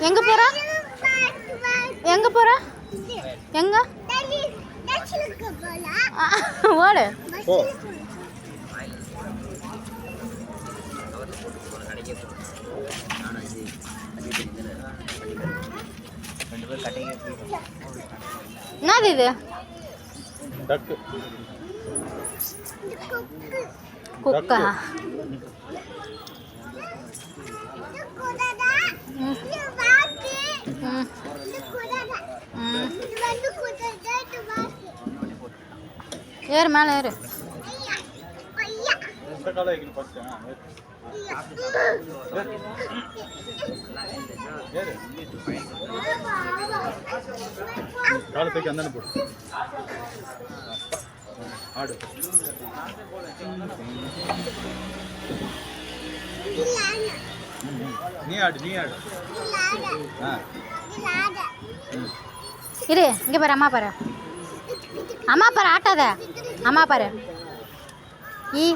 எங்க போறா? எங்க போறா? எங்க? ஓடு. போ. என்னது இது? டக்கு. குக்கா? ஏறு மேலே ஏறு. காலை தூக்கி அந்த போடு. ஆடு. நீ ஆடு. இரு இங்கே பாரு. அம்மா பாரு. அம்மா பாரு. ஆட்டாத. அம்மா பாரு. ஈ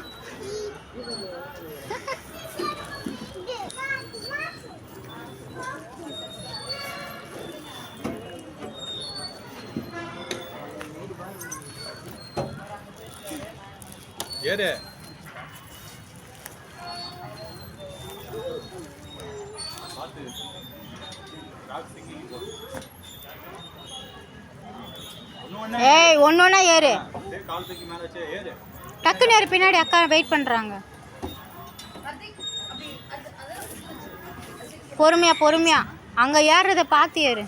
ஏறு. ஏய் ஒன்னொன்னா ஏறு. டக்குன்னு ஏறு. பின்னாடி அக்கா வெயிட் பண்ணுறாங்க. பொறுமையா அங்கே ஏறுறத பார்த்து ஏறு.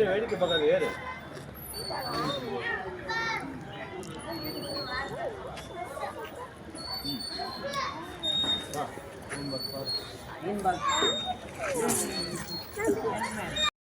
வேடிக்கை பார்க்காது. ஏறு.